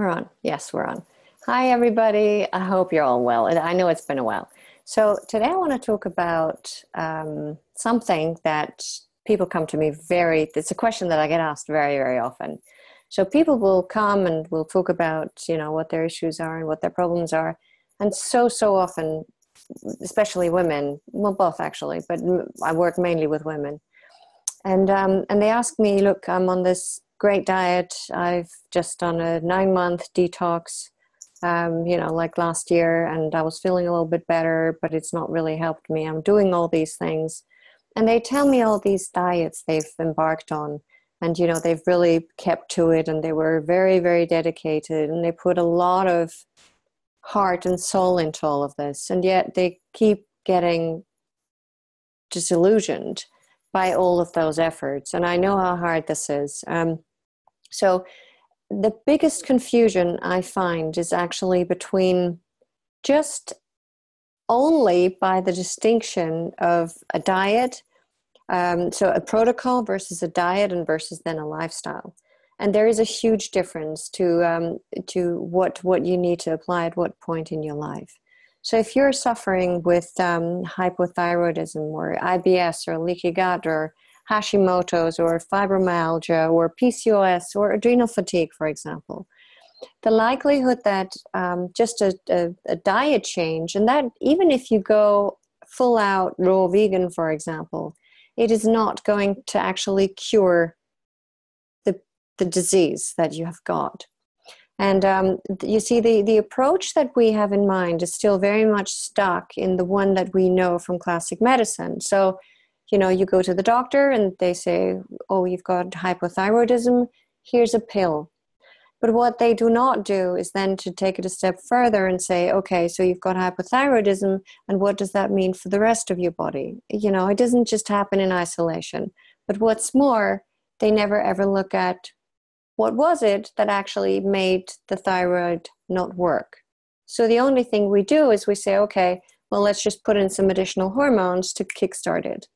We're on. Yes, we're on. Hi, everybody. I hope you're all well. I know it's been a while. So today I want to talk about something that people come to me it's a question that I get asked very, very often. So people will come and we'll talk about, what their issues are and what their problems are. And so often, especially women, well, both actually, but I work mainly with women. And they ask me, look, I'm on this great diet. I've just done a 9-month detox, like last year, and I was feeling a little bit better, but it's not really helped me. I'm doing all these things. And they tell me all these diets they've embarked on, and, they've really kept to it, and they were very, very dedicated, and they put a lot of heart and soul into all of this. And yet they keep getting disillusioned by all of those efforts. And I know how hard this is. So the biggest confusion I find is actually between just only by the distinction of a diet, so a protocol versus a diet and versus then a lifestyle. And there is a huge difference to what you need to apply at what point in your life. So if you're suffering with hypothyroidism or IBS or leaky gut or Hashimoto's or fibromyalgia or PCOS or adrenal fatigue, for example, the likelihood that just a diet change, and that even if you go full out raw vegan, for example, it is not going to actually cure the disease that you have got. And you see, the approach that we have in mind is still very much stuck in the one that we know from classic medicine. So, you go to the doctor and they say, oh, you've got hypothyroidism, here's a pill. But what they do not do is then to take it a step further and say, okay, so you've got hypothyroidism, and what does that mean for the rest of your body? It doesn't just happen in isolation. But what's more, they never ever look at what was it that actually made the thyroid not work. So the only thing we do is we say, okay, well, let's just put in some additional hormones to kickstart it.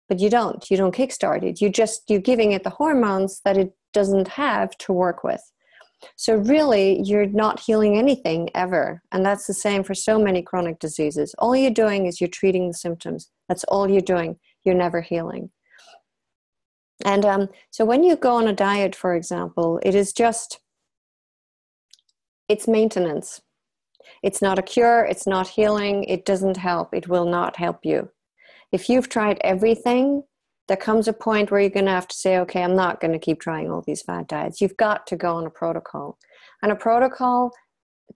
But you don't kickstart it. You're giving it the hormones that it doesn't have to work with. So really, you're not healing anything ever. And that's the same for so many chronic diseases. All you're doing is you're treating the symptoms. That's all you're doing. You're never healing. And so when you go on a diet, for example, it's maintenance. It's not a cure. It's not healing. It doesn't help. It will not help you. If you've tried everything, there comes a point where you're going to have to say, okay, I'm not going to keep trying all these fad diets. You've got to go on a protocol. And a protocol,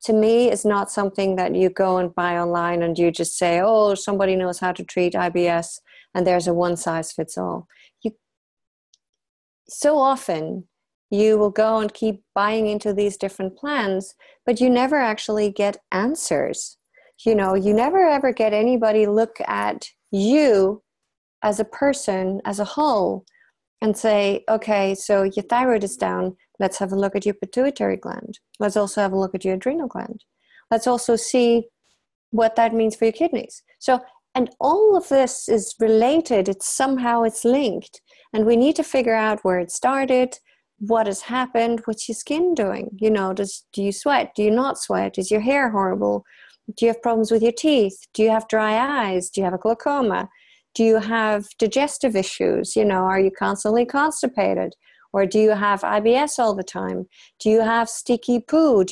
to me, is not something that you go and buy online and you just say, oh, somebody knows how to treat IBS and there's a one-size-fits-all. So often you will go and keep buying into these different plans, but you never actually get answers. You never ever get anybody look at you as a person, as a whole, and say, okay, so your thyroid is down. Let's have a look at your pituitary gland. Let's also have a look at your adrenal gland. Let's also see what that means for your kidneys. So, and all of this is related. It's linked. And we need to figure out where it started, what has happened, what's your skin doing? Do you sweat? Do you not sweat? Is your hair horrible? Do you have problems with your teeth? Do you have dry eyes? Do you have a glaucoma? Do you have digestive issues? Are you constantly constipated? Or do you have IBS all the time? Do you have sticky poo?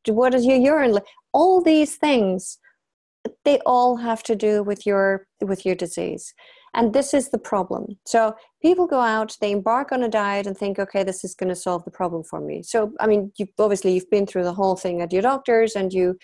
What is your urine? All these things, they all have to do with your disease. And this is the problem. So people go out, they embark on a diet and think, okay, this is going to solve the problem for me. So, you've been through the whole thing at your doctor's and you've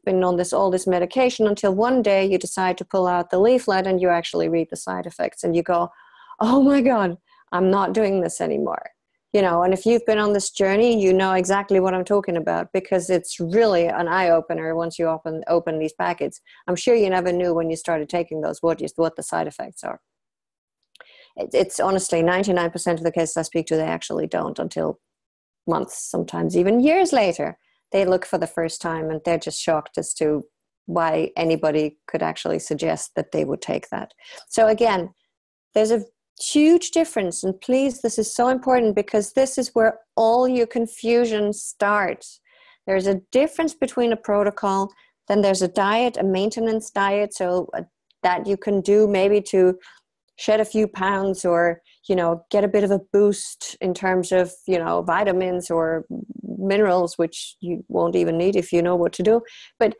been on all this medication until one day you decide to pull out the leaflet and you actually read the side effects and you go, oh my God, I'm not doing this anymore. And if you've been on this journey, you know exactly what I'm talking about, because it's really an eye-opener once you open these packets. I'm sure you never knew when you started taking those what the side effects are. It's honestly 99% of the cases I speak to, they actually don't until months, sometimes even years later. They look for the first time and they're just shocked as to why anybody could actually suggest that they would take that. So again, there's a huge difference. And please, this is so important because this is where all your confusion starts. There's a difference between a protocol, then there's a diet, a maintenance diet, so that you can do maybe to shed a few pounds or, get a bit of a boost in terms of, vitamins or minerals, which you won't even need if you know what to do. But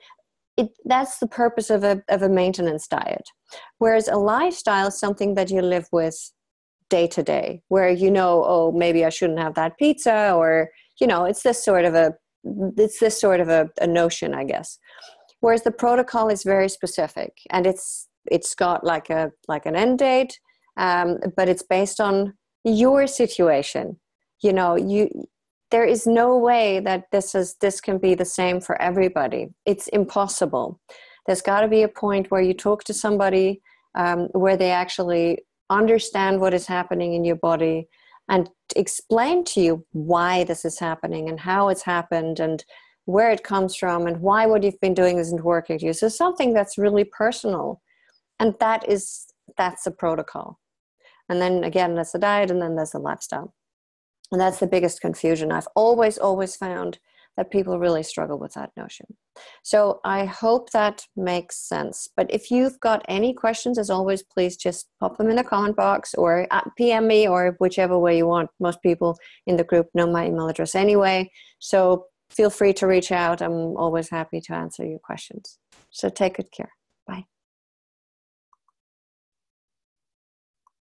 that's the purpose of a maintenance diet. Whereas a lifestyle is something that you live with day to day, where oh, maybe I shouldn't have that pizza, or it's this sort of a notion, I guess. Whereas the protocol is very specific, and it's got like an end date, but it's based on your situation. There is no way that this can be the same for everybody. It's impossible. There's got to be a point where you talk to somebody where they actually understand what is happening in your body and explain to you why this is happening and how it's happened and where it comes from and why what you've been doing isn't working to you. So something that's really personal. And that's the protocol. And then again, there's the diet, and then there's the lifestyle. And that's the biggest confusion. I've always found that people really struggle with that notion. So I hope that makes sense. But if you've got any questions, as always, please just pop them in the comment box or PM me, or whichever way you want. Most people in the group know my email address anyway. So feel free to reach out. I'm always happy to answer your questions. So take good care. Bye.